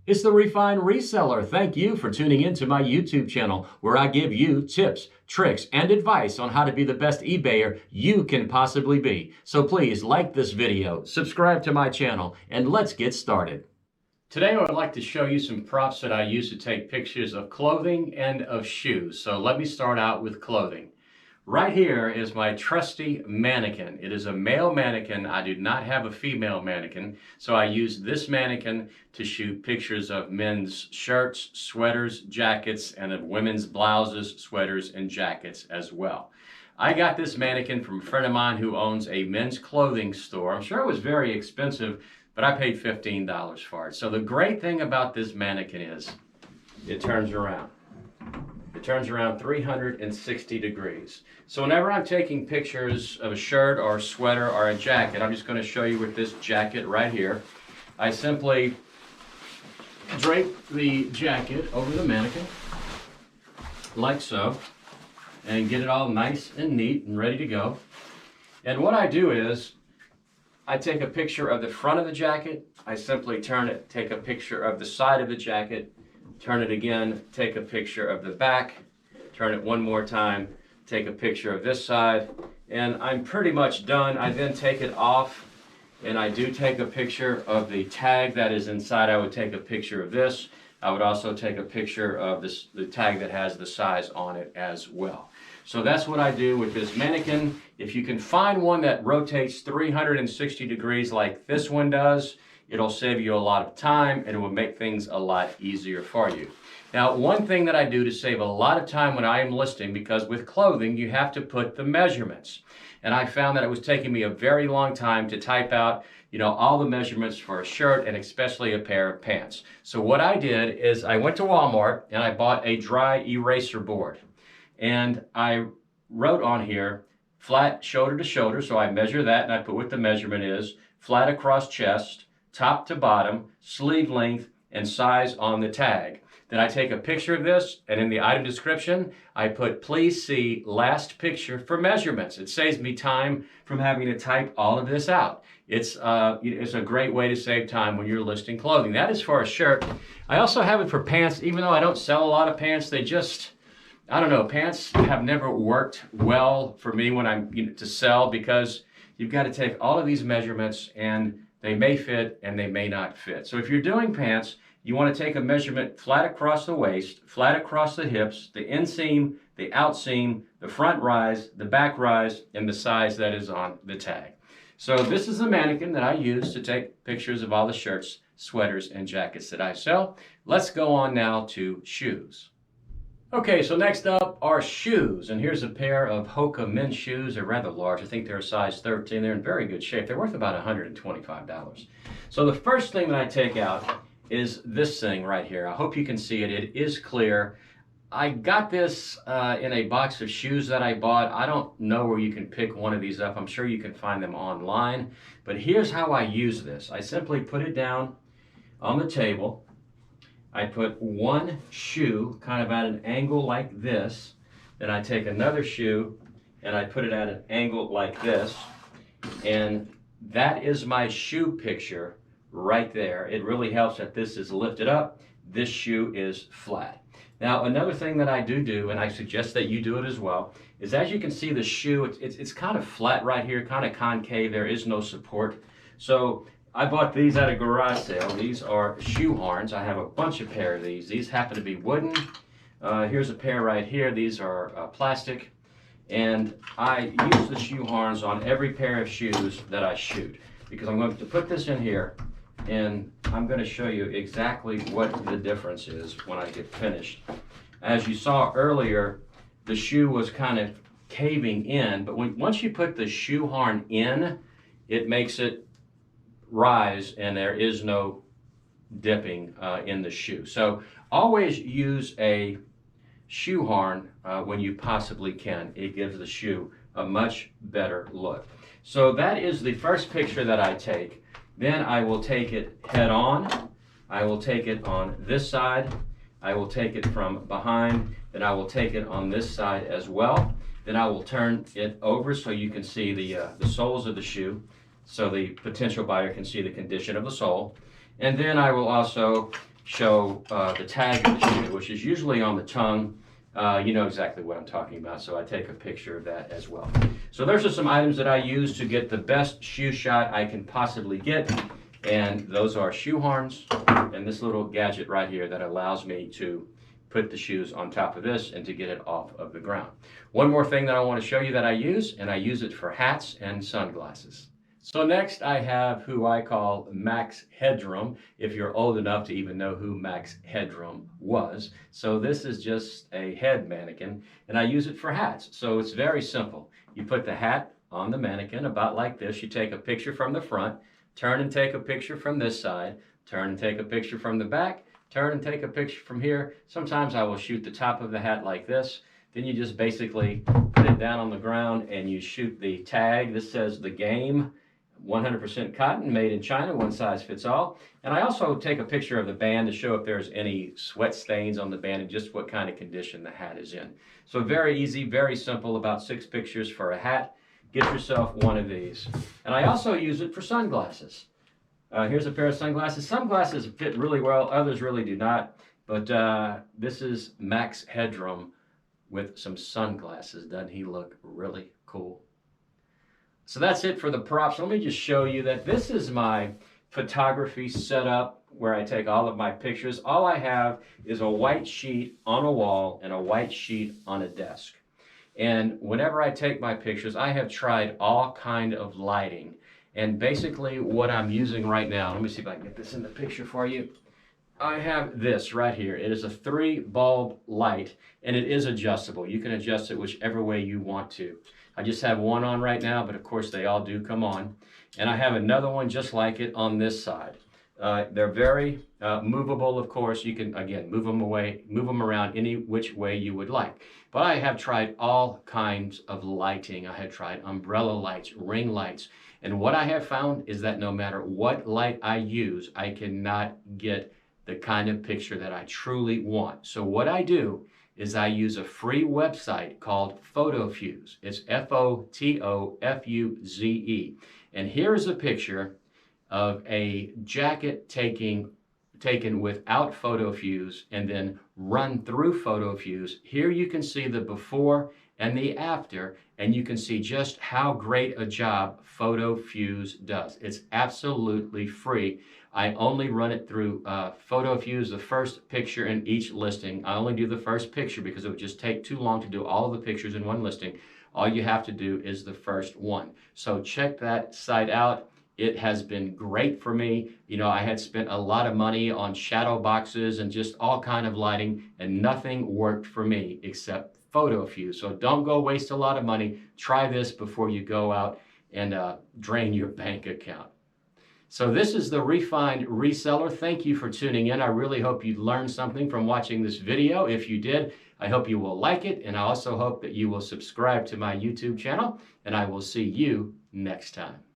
It's the Refined Reseller. Thank you for tuning in to my YouTube channel where I give you tips, tricks, and advice on how to be the best eBayer you can possibly be. So please like this video, subscribe to my channel, and let's get started. Today I would like to show you some props that I use to take pictures of clothing and of shoes. So let me start out with clothing. Right here is my trusty mannequin. It is a male mannequin. I do not have a female mannequin, so I use this mannequin to shoot pictures of men's shirts, sweaters, jackets, and of women's blouses, sweaters, and jackets as well. I got this mannequin from a friend of mine who owns a men's clothing store. I'm sure it was very expensive, but I paid $15 for it. So the great thing about this mannequin is it turns around. It turns around 360 degrees. So whenever I'm taking pictures of a shirt or a sweater or a jacket, I'm just going to show you with this jacket right here. I simply drape the jacket over the mannequin, like so, and get it all nice and neat and ready to go. And what I do is, I take a picture of the front of the jacket, I simply turn it, take a picture of the side of the jacket, turn it again, take a picture of the back, turn it one more time, take a picture of this side, and I'm pretty much done. I then take it off, and I do take a picture of the tag that is inside. I would take a picture of this. I would also take a picture of this, the tag that has the size on it as well. So that's what I do with this mannequin. If you can find one that rotates 360 degrees like this one does, it'll save you a lot of time and it will make things a lot easier for you. Now, one thing that I do to save a lot of time when I am listing, because with clothing, you have to put the measurements. And I found that it was taking me a very long time to type out, all the measurements for a shirt and especially a pair of pants. So what I did is I went to Walmart and I bought a dry eraser board. And I wrote on here, flat shoulder to shoulder. So I measure that and I put what the measurement is, flat across chest, top to bottom, sleeve length, and size on the tag. Then I take a picture of this, and in the item description, I put, please see last picture for measurements. It saves me time from having to type all of this out. It's a great way to save time when you're listing clothing. That is for a shirt. I also have it for pants, even though I don't sell a lot of pants. They just, I don't know, pants have never worked well for me when I'm to sell, because you've got to take all of these measurements and they may fit and they may not fit. So if you're doing pants, you want to take a measurement flat across the waist, flat across the hips, the inseam, the outseam, the front rise, the back rise, and the size that is on the tag. So this is the mannequin that I use to take pictures of all the shirts, sweaters, and jackets that I sell. Let's go on now to shoes. Okay, so next up are shoes, and here's a pair of Hoka men's shoes. They're rather large. I think they're a size 13. They're in very good shape. They're worth about $125. So the first thing that I take out is this thing right here. I hope you can see it. It is clear. I got this in a box of shoes that I bought. I don't know where you can pick one of these up. I'm sure you can find them online. But here's how I use this. I simply put it down on the table. I put one shoe kind of at an angle like this. Then I take another shoe and I put it at an angle like this. And that is my shoe picture right there. It really helps that this is lifted up. This shoe is flat. Now, another thing that I do, and I suggest that you do it as well, is as you can see the shoe, it's kind of flat right here, kind of concave. There is no support. So I bought these at a garage sale. These are shoe horns. I have a bunch of pair of these. These happen to be wooden. Here's a pair right here. These are plastic. And I use the shoe horns on every pair of shoes that I shoot, because I'm going to put this in here and I'm going to show you exactly what the difference is when I get finished. As you saw earlier, the shoe was kind of caving in, but once you put the shoe horn in, it makes it rise and there is no dipping in the shoe. So always use a shoe horn when you possibly can. It gives the shoe a much better look. So that is the first picture that I take. Then I will take it head on. I will take it on this side. I will take it from behind. Then I will take it on this side as well. Then I will turn it over so you can see the soles of the shoe, so the potential buyer can see the condition of the sole. And then I will also show the tag of the shoe, which is usually on the tongue. You know exactly what I'm talking about, so I take a picture of that as well. So those are some items that I use to get the best shoe shot I can possibly get, and those are shoe horns and this little gadget right here that allows me to put the shoes on top of this and to get it off of the ground. One more thing that I want to show you that I use, and I use it for hats and sunglasses. So next I have who I call Max Headroom, if you're old enough to even know who Max Headroom was. So this is just a head mannequin, and I use it for hats. So it's very simple. You put the hat on the mannequin about like this. You take a picture from the front, turn and take a picture from this side, turn and take a picture from the back, turn and take a picture from here. Sometimes I will shoot the top of the hat like this. Then you just basically put it down on the ground and you shoot the tag. This says The Game, 100% cotton, made in China, one size fits all. And I also take a picture of the band to show if there's any sweat stains on the band and just what kind of condition the hat is in. So very easy, very simple, about 6 pictures for a hat. Get yourself one of these. And I also use it for sunglasses. Here's a pair of sunglasses. Some glasses fit really well, others really do not. But this is Max Headroom with some sunglasses. Doesn't he look really cool? So that's it for the props. Let me just show you that this is my photography setup where I take all of my pictures. All I have is a white sheet on a wall and a white sheet on a desk. And whenever I take my pictures, I have tried all kind of lighting. And basically what I'm using right now, let me see if I can get this in the picture for you. I have this right here. It is a 3-bulb light, and it is adjustable. You can adjust it whichever way you want to. I just have one on right now, but of course they all do come on. And I have another one just like it on this side. They're very movable, of course. You can, again, move them around any which way you would like. But I have tried all kinds of lighting. I have tried umbrella lights, ring lights. And what I have found is that no matter what light I use, I cannot get the kind of picture that I truly want. So what I do is I use a free website called Photofuse. It's F-O-T-O-F-U-Z-E. And here's a picture of a jacket taken without Photofuse and then run through Photofuse. Here you can see the before and the after, and you can see just how great a job Photofuse does. It's absolutely free. I only run it through Photofuse, the first picture in each listing. I only do the first picture because it would just take too long to do all of the pictures in one listing. All you have to do is the first one. So check that site out. It has been great for me. You know, I had spent a lot of money on shadow boxes and just all kind of lighting, and nothing worked for me except Photofuse. So don't go waste a lot of money. Try this before you go out and drain your bank account. So this is the Refined Reseller. Thank you for tuning in. I really hope you learned something from watching this video. If you did, I hope you will like it, and I also hope that you will subscribe to my YouTube channel, and I will see you next time.